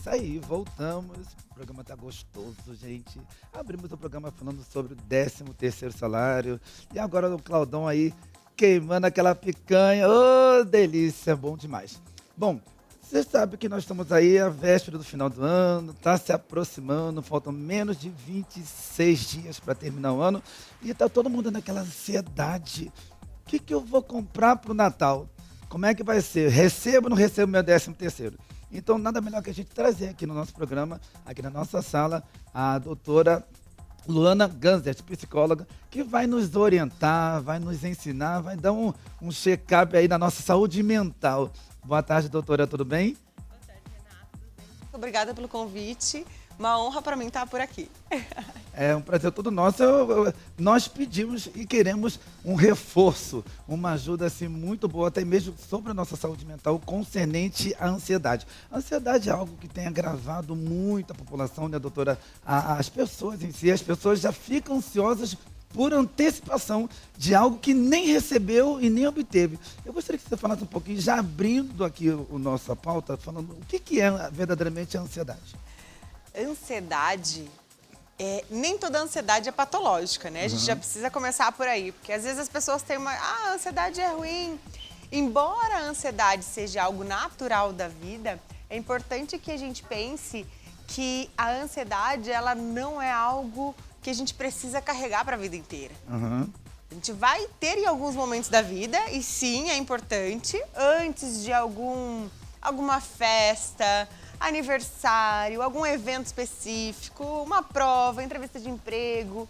isso aí, voltamos. O programa tá gostoso, gente. Abrimos o programa falando sobre o 13º salário. E agora o Claudão aí queimando aquela picanha. Ô, delícia, bom demais. Bom, você sabe que nós estamos aí à véspera do final do ano, tá se aproximando, faltam menos de 26 dias para terminar o ano. E tá todo mundo naquela ansiedade. O que que eu vou comprar pro Natal? Como é que vai ser? Recebo ou não recebo meu 13º? Então, nada melhor que a gente trazer aqui no nosso programa, aqui na nossa sala, a doutora Luana Ganzert, psicóloga, que vai nos orientar, vai nos ensinar, vai dar um check-up aí na nossa saúde mental. Boa tarde, doutora, tudo bem? Boa tarde, Renato. Muito obrigada pelo convite. Uma honra para mim estar por aqui. É um prazer todo nosso. Nós pedimos e queremos um reforço, uma ajuda assim muito boa, até mesmo sobre a nossa saúde mental concernente à ansiedade. A ansiedade é algo que tem agravado muito a população, né, doutora? As pessoas em si, as pessoas já ficam ansiosas por antecipação de algo que nem recebeu e nem obteve. Eu gostaria que você falasse um pouquinho, já abrindo aqui o nossa pauta, falando o que é verdadeiramente a ansiedade. Ansiedade, nem toda ansiedade é patológica, né? A gente já precisa começar por aí, porque às vezes as pessoas têm a ansiedade é ruim. Embora a ansiedade seja algo natural da vida, é importante que a gente pense que a ansiedade, ela não é algo que a gente precisa carregar para a vida inteira. A gente vai ter em alguns momentos da vida, e sim, é importante, antes de alguma festa, aniversário, algum evento específico, uma prova, entrevista de emprego.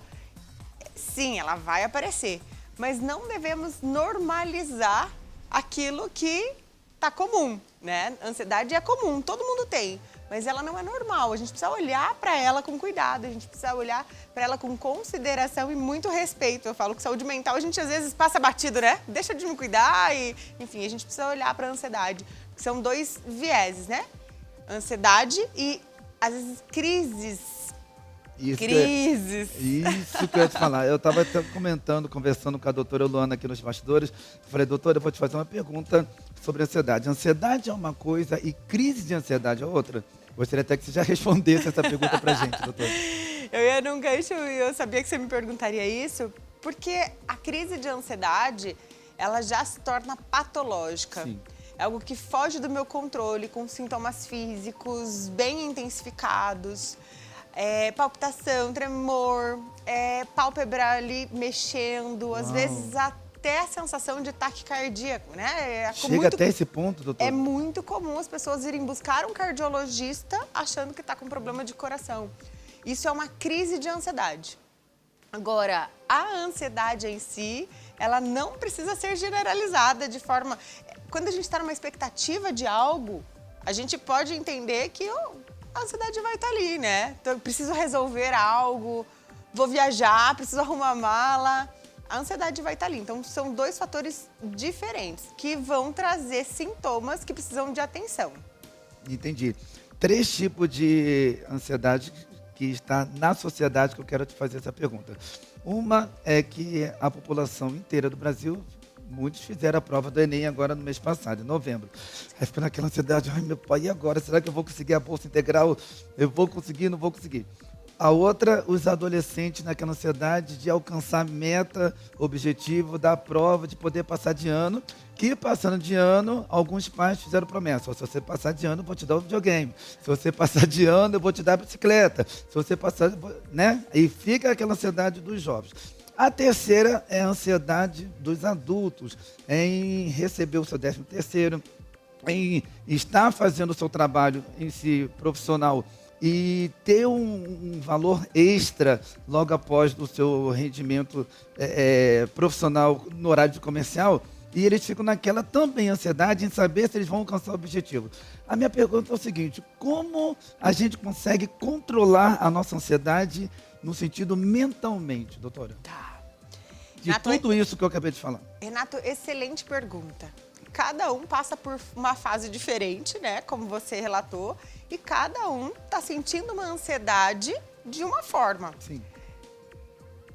Sim, ela vai aparecer, mas não devemos normalizar aquilo que tá comum, né? Ansiedade é comum, todo mundo tem, mas ela não é normal. A gente precisa olhar para ela com cuidado, a gente precisa olhar para ela com consideração e muito respeito. Eu falo que saúde mental a gente às vezes passa batido, né? Deixa de me cuidar e, enfim, a gente precisa olhar para a ansiedade, que são dois vieses, né? Ansiedade e, às vezes, crises. Isso que eu ia te falar. Eu estava até conversando com a doutora Luana aqui nos bastidores. Falei, doutora, eu vou te fazer uma pergunta sobre ansiedade. Ansiedade é uma coisa e crise de ansiedade é outra? Gostaria até que você já respondesse essa pergunta pra gente, doutora. Eu ia num gancho e eu sabia que você me perguntaria isso, porque a crise de ansiedade, ela já se torna patológica. Sim. É algo que foge do meu controle, com sintomas físicos bem intensificados, palpitação, tremor, pálpebra ali mexendo, às vezes até a sensação de taquicardia, né? Chega até esse ponto, doutor? É muito comum as pessoas irem buscar um cardiologista achando que está com problema de coração. Isso é uma crise de ansiedade. Agora, a ansiedade em si, ela não precisa ser generalizada de forma... Quando a gente está numa expectativa de algo, a gente pode entender que a ansiedade vai estar ali, né? Então, eu preciso resolver algo, vou viajar, preciso arrumar mala. A ansiedade vai estar ali. Então, são dois fatores diferentes que vão trazer sintomas que precisam de atenção. Entendi. 3 tipos de ansiedade que está na sociedade que eu quero te fazer essa pergunta. Uma é que a população inteira do Brasil, muitos fizeram a prova do Enem agora no mês passado, em novembro. Aí fica naquela ansiedade, ai meu pai, e agora? Será que eu vou conseguir a bolsa integral? Eu vou conseguir, não vou conseguir? A outra, os adolescentes naquela ansiedade de alcançar meta, objetivo da prova, de poder passar de ano, que passando de ano, alguns pais fizeram promessa, se você passar de ano, eu vou te dar o videogame. Se você passar de ano, eu vou te dar a bicicleta. Se você passar, né? E fica aquela ansiedade dos jovens. A terceira é a ansiedade dos adultos em receber o seu 13º, em estar fazendo o seu trabalho em si profissional e ter um valor extra logo após o seu rendimento profissional no horário de comercial, e eles ficam naquela também ansiedade em saber se eles vão alcançar o objetivo. A minha pergunta é o seguinte, como a gente consegue controlar a nossa ansiedade no sentido mentalmente, doutora? De Renato, tudo isso que eu acabei de falar. Renato, excelente pergunta. Cada um passa por uma fase diferente, né? Como você relatou. E cada um está sentindo uma ansiedade de uma forma. Sim.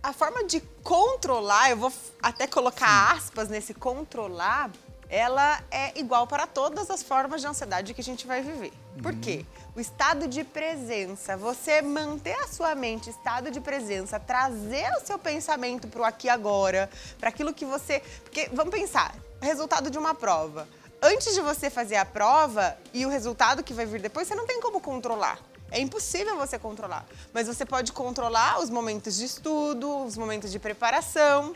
A forma de controlar, eu vou até colocar aspas nesse controlar, ela é igual para todas as formas de ansiedade que a gente vai viver. Por quê? O estado de presença, você manter a sua mente em estado de presença, trazer o seu pensamento para o aqui e agora, para aquilo que você... Porque, vamos pensar, resultado de uma prova. Antes de você fazer a prova e o resultado que vai vir depois, você não tem como controlar. É impossível você controlar. Mas você pode controlar os momentos de estudo, os momentos de preparação.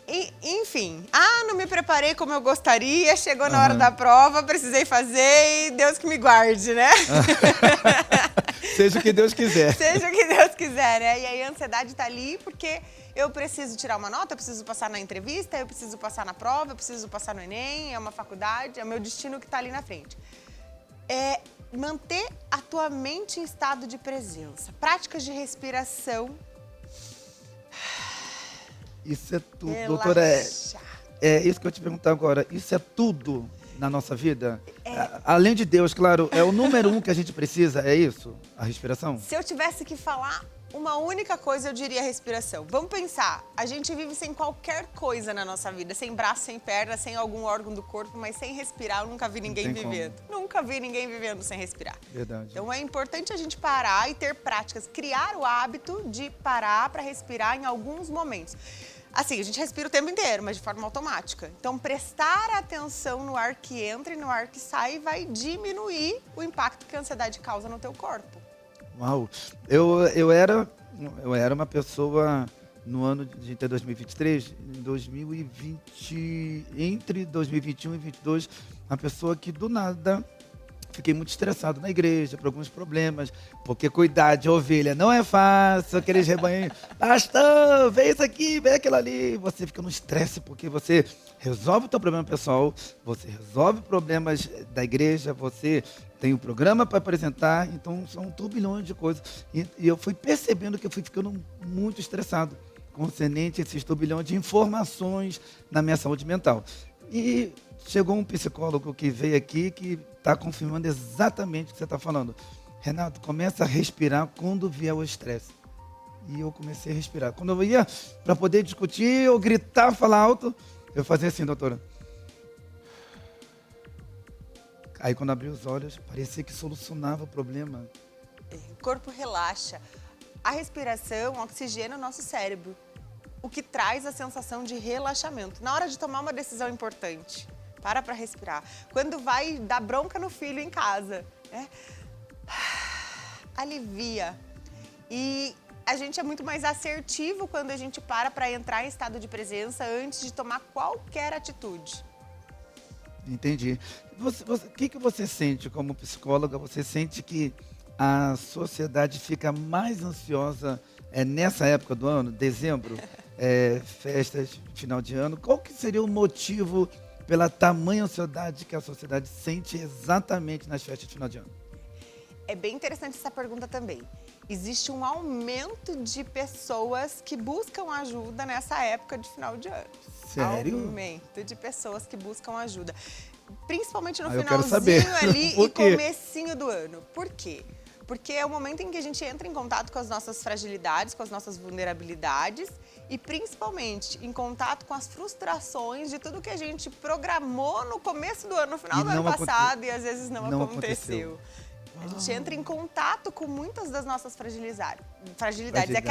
E, enfim, não me preparei como eu gostaria, chegou na hora da prova, precisei fazer e Deus que me guarde, né? Seja o que Deus quiser. Seja o que Deus quiser, né? E aí a ansiedade tá ali porque eu preciso tirar uma nota, eu preciso passar na entrevista, eu preciso passar na prova, eu preciso passar no Enem, é uma faculdade, é o meu destino que tá ali na frente. É manter a tua mente em estado de presença. Práticas de respiração. Isso é tudo, Relaxa. doutora. É isso que eu te perguntar agora. Isso é tudo na nossa vida? Além de Deus, claro, é o número 1 que a gente precisa, é isso? A respiração? Se eu tivesse que falar uma única coisa, eu diria respiração. Vamos pensar, a gente vive sem qualquer coisa na nossa vida, sem braço, sem perna, sem algum órgão do corpo, mas sem respirar, eu nunca vi ninguém vivendo. Nunca vi ninguém vivendo sem respirar. Verdade. Então é importante a gente parar e ter práticas, criar o hábito de parar para respirar em alguns momentos. Assim, a gente respira o tempo inteiro, mas de forma automática. Então, prestar atenção no ar que entra e no ar que sai vai diminuir o impacto que a ansiedade causa no teu corpo. Uau! Eu era uma pessoa, no ano de 2023, em 2020, entre 2021 e 2022, uma pessoa que do nada... Fiquei muito estressado na igreja por alguns problemas, porque cuidar de ovelha não é fácil, aqueles rebanhos, pastor, vem isso aqui, vem aquilo ali. Você fica no estresse porque você resolve o teu problema pessoal, você resolve problemas da igreja, você tem um programa para apresentar, então são um turbilhão de coisas. E eu fui percebendo que eu fui ficando muito estressado, concernente a esses turbilhão de informações na minha saúde mental. E chegou um psicólogo que veio aqui que está confirmando exatamente o que você está falando. Renato, começa a respirar quando vier o estresse. E eu comecei a respirar. Quando eu ia para poder discutir ou gritar, falar alto, eu fazia assim, doutora. Aí quando abri os olhos, parecia que solucionava o problema. O corpo relaxa. A respiração oxigena o nosso cérebro, o que traz a sensação de relaxamento. Na hora de tomar uma decisão importante, para respirar. Quando vai dar bronca no filho em casa, né? Alivia. E a gente é muito mais assertivo quando a gente para entrar em estado de presença antes de tomar qualquer atitude. Entendi. O que você sente como psicóloga? Você sente que a sociedade fica mais ansiosa nessa época do ano, dezembro, festas, final de ano? Qual que seria o motivo pela tamanha ansiedade que a sociedade sente exatamente nas festas de final de ano? É bem interessante essa pergunta também. Existe um aumento de pessoas que buscam ajuda nessa época de final de ano. Sério? Aumento de pessoas que buscam ajuda. Principalmente no eu quero finalzinho saber. ali Por e quê? comecinho do ano. Por quê? Porque é o momento em que a gente entra em contato com as nossas fragilidades, com as nossas vulnerabilidades e principalmente em contato com as frustrações de tudo que a gente programou no começo do ano, no final do ano passado e às vezes não aconteceu. A gente entra em contato com muitas das nossas fragilidades.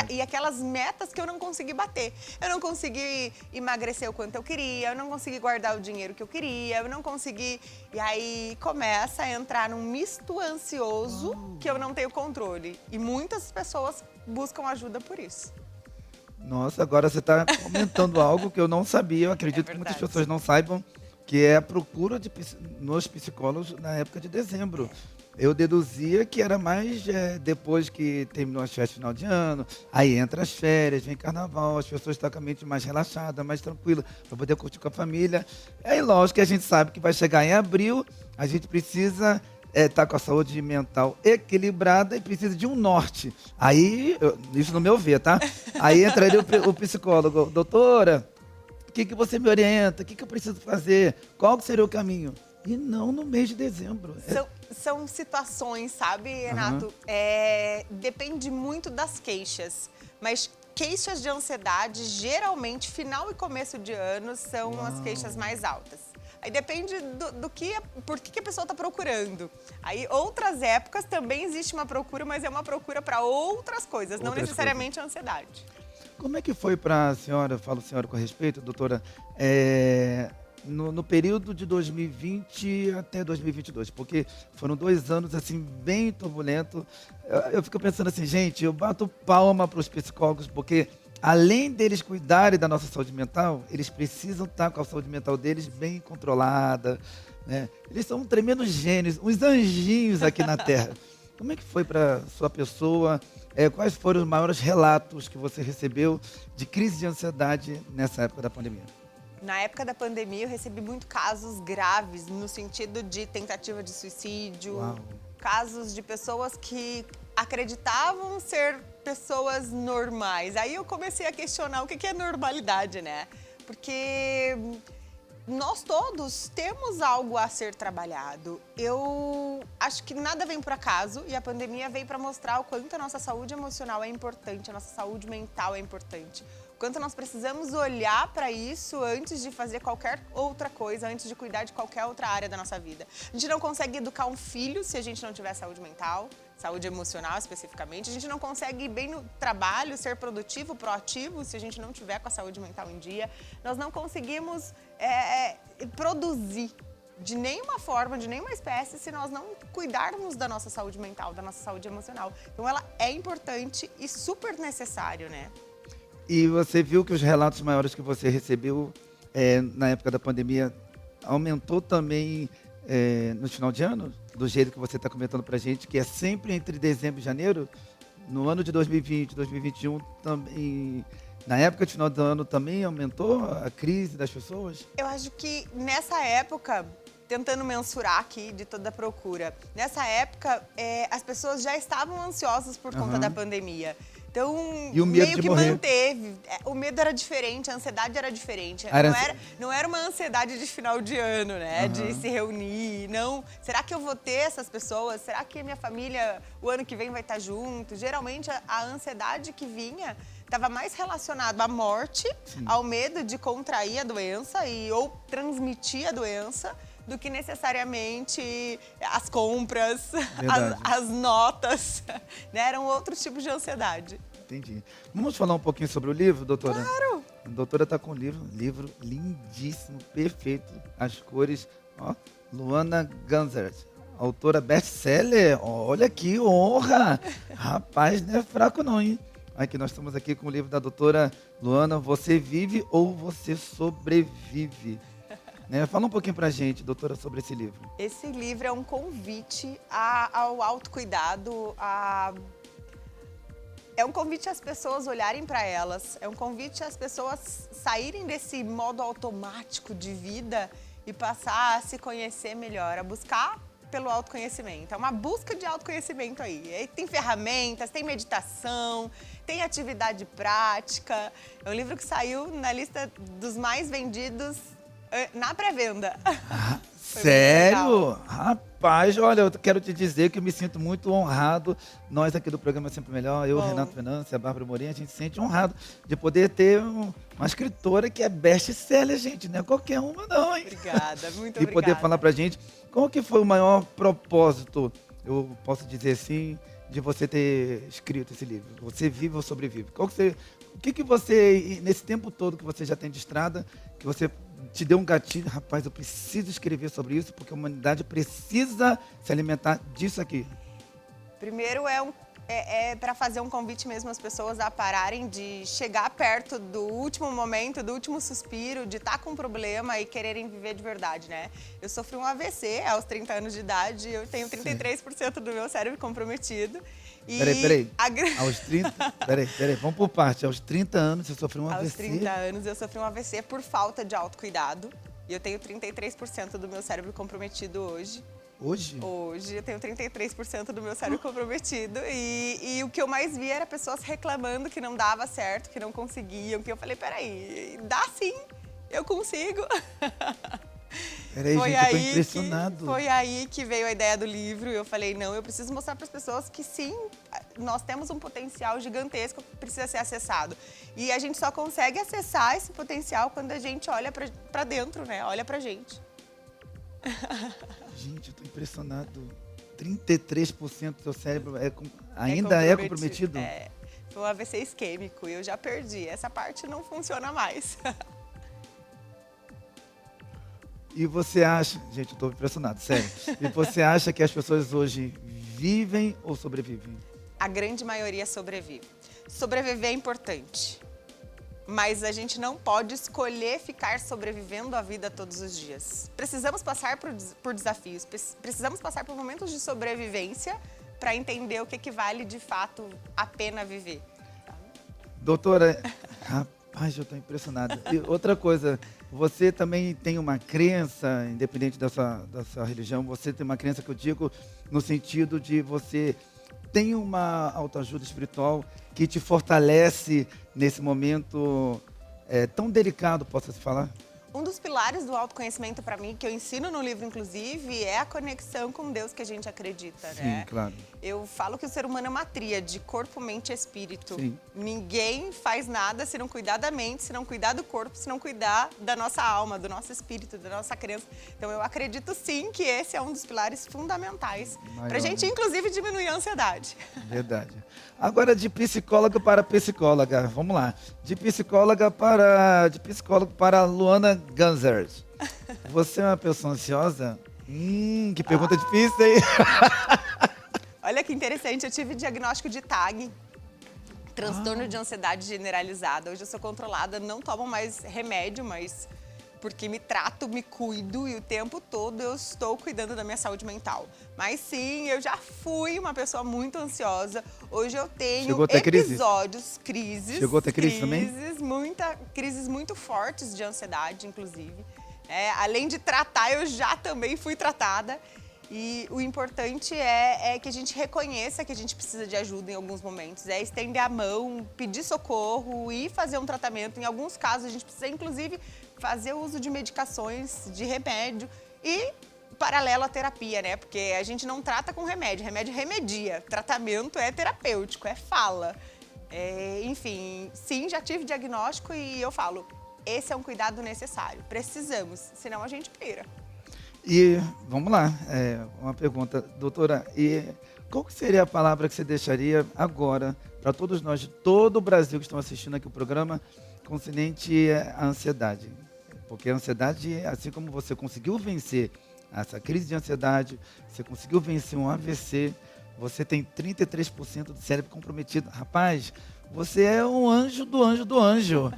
E aquelas metas que eu não consegui bater. Eu não consegui emagrecer o quanto eu queria, eu não consegui guardar o dinheiro que eu queria, eu não consegui... E aí começa a entrar num misto ansioso que eu não tenho controle. E muitas pessoas buscam ajuda por isso. Nossa, agora você está comentando algo que eu não sabia. Eu acredito que muitas pessoas não saibam, que é a procura nos psicólogos na época de dezembro. Eu deduzia que era mais depois que terminou as festas de final de ano, aí entra as férias, vem carnaval, as pessoas estão com a mente mais relaxada, mais tranquila, para poder curtir com a família. Aí, lógico que a gente sabe que vai chegar em abril, a gente precisa estar com a saúde mental equilibrada e precisa de um norte. Aí, isso no meu ver, tá? Aí entraria o psicólogo, doutora, o que você me orienta? O que eu preciso fazer? Qual seria o caminho? E não no mês de dezembro. São situações, sabe, Renato? Depende muito das queixas. Mas queixas de ansiedade, geralmente, final e começo de ano, são as queixas mais altas. Aí depende por que a pessoa está procurando. Aí, outras épocas, também existe uma procura, mas é uma procura para outras coisas, não necessariamente a ansiedade. Como é que foi para a senhora, falo senhora com respeito, doutora, no período de 2020 até 2022? Porque foram 2 anos, assim, bem turbulentos. Eu fico pensando assim, gente, eu bato palma para os psicólogos, porque além deles cuidarem da nossa saúde mental, eles precisam estar com a saúde mental deles bem controlada, né? Eles são tremendos gênios, uns anjinhos aqui na Terra. Como é que foi para sua pessoa? Quais foram os maiores relatos que você recebeu de crise de ansiedade nessa época da pandemia? Na época da pandemia, eu recebi muito casos graves, no sentido de tentativa de suicídio, casos de pessoas que acreditavam ser pessoas normais. Aí eu comecei a questionar o que é normalidade, né? Porque nós todos temos algo a ser trabalhado. Eu acho que nada vem por acaso e a pandemia veio para mostrar o quanto a nossa saúde emocional é importante, a nossa saúde mental é importante. O quanto nós precisamos olhar para isso antes de fazer qualquer outra coisa, antes de cuidar de qualquer outra área da nossa vida. A gente não consegue educar um filho se a gente não tiver saúde mental, saúde emocional especificamente. A gente não consegue ir bem no trabalho, ser produtivo, proativo, se a gente não tiver com a saúde mental em dia. Nós não conseguimos produzir de nenhuma forma, de nenhuma espécie, se nós não cuidarmos da nossa saúde mental, da nossa saúde emocional. Então ela é importante e super necessário, né? E você viu que os relatos maiores que você recebeu na época da pandemia aumentou também no final de ano? Do jeito que você está comentando para a gente, que é sempre entre dezembro e janeiro? No ano de 2020, 2021, também, na época de final do ano, também aumentou a crise das pessoas? Eu acho que nessa época, tentando mensurar aqui de toda a procura, nessa época as pessoas já estavam ansiosas por conta da pandemia. Então, e o medo meio de que morrer? manteve. O medo era diferente, a ansiedade era diferente. Não era uma ansiedade de final de ano, né? De se reunir. Não. Será que eu vou ter essas pessoas? Será que a minha família, o ano que vem, vai estar junto? Geralmente, a ansiedade que vinha estava mais relacionada à morte, ao medo de contrair a doença ou transmitir a doença, do que necessariamente as compras, as notas, né? Eram outros tipos de ansiedade. Entendi. Vamos falar um pouquinho sobre o livro, doutora? Claro! A doutora está com um livro lindíssimo, perfeito, as cores, ó, Luana Ganzert, autora best-seller, olha que honra! Rapaz, não é fraco não, hein? Aqui, nós estamos aqui com o livro da doutora Luana, Você Vive ou Você Sobrevive? Fala um pouquinho pra gente, doutora, sobre esse livro. Esse livro é um convite ao autocuidado, é um convite às pessoas olharem para elas, é um convite às pessoas saírem desse modo automático de vida e passar a se conhecer melhor, a buscar pelo autoconhecimento. É uma busca de autoconhecimento aí. Tem ferramentas, tem meditação, tem atividade prática. É um livro que saiu na lista dos mais vendidos na pré-venda. Sério? Rapaz, olha, eu quero te dizer que eu me sinto muito honrado. Nós aqui do programa Sempre Melhor, eu, Renato Venâncio, a Bárbara Morim, a gente se sente honrado de poder ter uma escritora que é best-seller, gente. Não é qualquer uma não, hein? Obrigada, muito obrigada. E poder falar pra gente qual que foi o maior propósito, eu posso dizer assim, de você ter escrito esse livro. Você vive ou sobrevive? O que você, nesse tempo todo que você já tem de estrada, que você te deu um gatilho, rapaz, eu preciso escrever sobre isso, porque a humanidade precisa se alimentar disso aqui. Primeiro é para fazer um convite mesmo às pessoas a pararem de chegar perto do último momento, do último suspiro, de estar com um problema e quererem viver de verdade, né? Eu sofri um AVC aos 30 anos de idade, eu tenho 33% do meu cérebro comprometido. Peraí. Aos 30? Peraí, vamos por parte. Aos 30 anos você sofreu um AVC? Aos 30 anos eu sofri um AVC por falta de autocuidado. E eu tenho 33% do meu cérebro comprometido hoje. Hoje? Hoje eu tenho 33% do meu cérebro comprometido. E o que eu mais vi era pessoas reclamando que não dava certo, que não conseguiam. Que eu falei, peraí, dá sim, eu consigo. Peraí, gente, eu tô impressionado. Foi aí que veio a ideia do livro. E eu falei, não, eu preciso mostrar para as pessoas que sim, nós temos um potencial gigantesco que precisa ser acessado. E a gente só consegue acessar esse potencial quando a gente olha para dentro, né? Olha pra gente. Gente, eu tô impressionado. 33% do seu cérebro ainda é comprometido? É, foi um AVC isquêmico e eu já perdi. Essa parte não funciona mais. E você acha... Gente, eu tô impressionado, sério. E você acha que as pessoas hoje vivem ou sobrevivem? A grande maioria sobrevive. Sobreviver é importante, mas a gente não pode escolher ficar sobrevivendo a vida todos os dias. Precisamos passar por desafios, precisamos passar por momentos de sobrevivência para entender o que vale de fato a pena viver. Doutora, rapaz, eu estou impressionado. E outra coisa, você também tem uma crença, independente da sua religião, você tem uma crença que eu digo no sentido de você tem uma autoajuda espiritual que te fortalece nesse momento tão delicado, posso-se falar? Um dos pilares do autoconhecimento para mim, que eu ensino no livro, inclusive, é a conexão com Deus que a gente acredita, né? Sim, claro. Eu falo que o ser humano é uma tríade, corpo, mente e espírito. Sim. Ninguém faz nada se não cuidar da mente, se não cuidar do corpo, se não cuidar da nossa alma, do nosso espírito, da nossa crença. Então, eu acredito sim que esse é um dos pilares fundamentais para a gente, inclusive, diminuir a ansiedade. Verdade. Agora, de psicóloga para psicóloga, vamos lá. De psicólogo para Luana Ganser. Você é uma pessoa ansiosa? Que pergunta difícil, hein? Olha que interessante, eu tive diagnóstico de TAG, transtorno de ansiedade generalizada. Hoje eu sou controlada, não tomo mais remédio, mas porque me trato, me cuido e o tempo todo eu estou cuidando da minha saúde mental. Mas sim, eu já fui uma pessoa muito ansiosa. Hoje eu tenho episódios, crises. Chegou a ter crise também? Crises muito fortes de ansiedade, inclusive. Além de tratar, eu já também fui tratada. E o importante é que a gente reconheça que a gente precisa de ajuda em alguns momentos. É estender a mão, pedir socorro e fazer um tratamento. Em alguns casos, a gente precisa, inclusive, fazer o uso de medicações, de remédio e paralelo à terapia, né? Porque a gente não trata com remédio remedia. Tratamento é terapêutico, é fala. Enfim, sim, já tive diagnóstico e eu falo, esse é um cuidado necessário. Precisamos, senão a gente pira. E vamos lá, uma pergunta, doutora, e qual que seria a palavra que você deixaria agora para todos nós de todo o Brasil que estão assistindo aqui o programa concernente à ansiedade? Porque a ansiedade, assim como você conseguiu vencer essa crise de ansiedade, você conseguiu vencer um AVC, você tem 33% do cérebro comprometido. Rapaz, você é um anjo do anjo do anjo.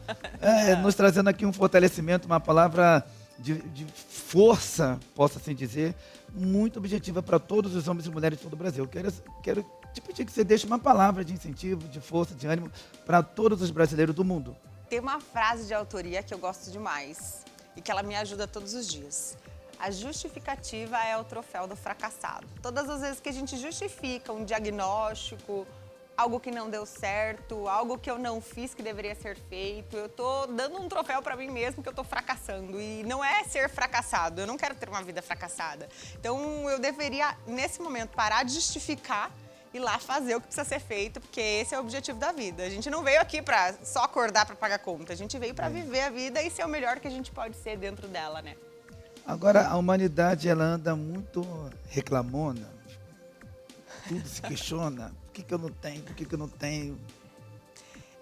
Nos trazendo aqui um fortalecimento, uma palavra de força, posso assim dizer, muito objetiva para todos os homens e mulheres de todo o Brasil. Eu quero te pedir que você deixe uma palavra de incentivo, de força, de ânimo para todos os brasileiros do mundo. Tem uma frase de autoria que eu gosto demais e que ela me ajuda todos os dias. A justificativa é o troféu do fracassado. Todas as vezes que a gente justifica um diagnóstico, algo que não deu certo, algo que eu não fiz que deveria ser feito, eu tô dando um troféu para mim mesmo que eu tô fracassando. E não é ser fracassado, eu não quero ter uma vida fracassada. Então eu deveria, nesse momento, parar de justificar e ir lá fazer o que precisa ser feito, porque esse é o objetivo da vida. A gente não veio aqui para só acordar para pagar conta, a gente veio para viver a vida e ser o melhor que a gente pode ser dentro dela, né? Agora, a humanidade, ela anda muito reclamona, tudo se questiona. Por que eu não tenho? Por que eu não tenho?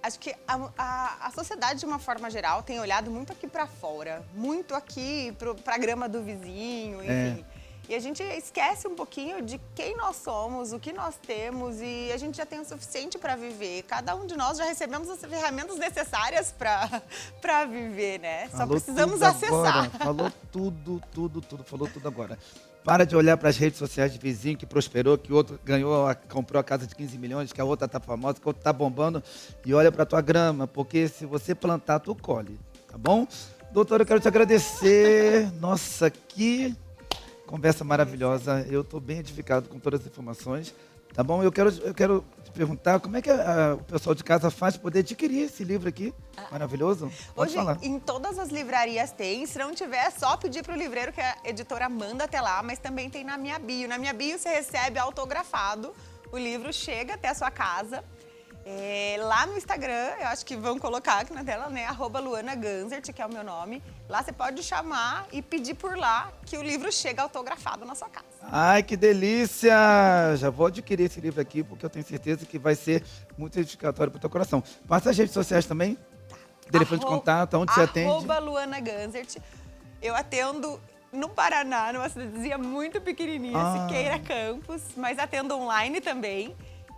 Acho que a sociedade, de uma forma geral, tem olhado muito aqui para fora, muito aqui para a grama do vizinho, enfim. E a gente esquece um pouquinho de quem nós somos, o que nós temos e a gente já tem o suficiente para viver. Cada um de nós já recebemos as ferramentas necessárias para viver, né? Só precisamos acessar. Agora. Falou tudo, falou tudo agora. Para de olhar para as redes sociais de vizinho que prosperou, que o outro comprou a casa de 15 milhões, que a outra está famosa, que a outra está bombando. E olha para a tua grama, porque se você plantar, tu colhe, tá bom? Doutora, eu quero te agradecer. Nossa, que Conversa maravilhosa. Eu estou bem edificado com todas as informações. Tá bom? Eu quero te perguntar como é que o pessoal de casa faz para poder adquirir esse livro aqui maravilhoso? Pode Hoje, falar. em todas as livrarias tem. Se não tiver, é só pedir pro livreiro que a editora manda até lá, mas também tem na minha bio. Na minha bio você recebe autografado. O livro chega até a sua casa. Lá no Instagram, eu acho que vão colocar aqui na tela, né? @LuanaGanzert, que é o meu nome. Lá você pode chamar e pedir por lá que o livro chega autografado na sua casa. Ai, que delícia! Já vou adquirir esse livro aqui, porque eu tenho certeza que vai ser muito edificatório para o teu coração. Passa as redes sociais também? Telefone de contato, onde você atende? @LuanaGanzert. Eu atendo no Paraná, numa cidadezinha muito pequenininha, Siqueira Campos, mas atendo online também.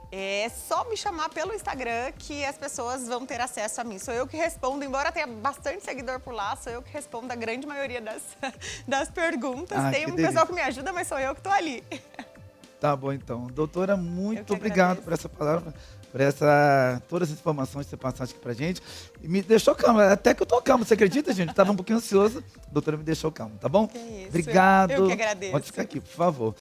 É só me chamar pelo Instagram que as pessoas vão ter acesso a mim. Sou eu que respondo, embora tenha bastante seguidor por lá, sou eu que respondo a grande maioria das perguntas. Tem que um delícia. pessoal que me ajuda, mas sou eu que estou ali. Tá bom, então. Doutora, muito Eu que obrigado agradeço. por essa palavra, por todas as informações que você passaste aqui pra gente. E me deixou calmo. Até que eu tô calmo, você acredita, gente? Eu tava um pouquinho ansioso. A doutora me deixou calmo, tá bom? Que isso. Obrigado. Eu que agradeço. Pode ficar aqui, por favor.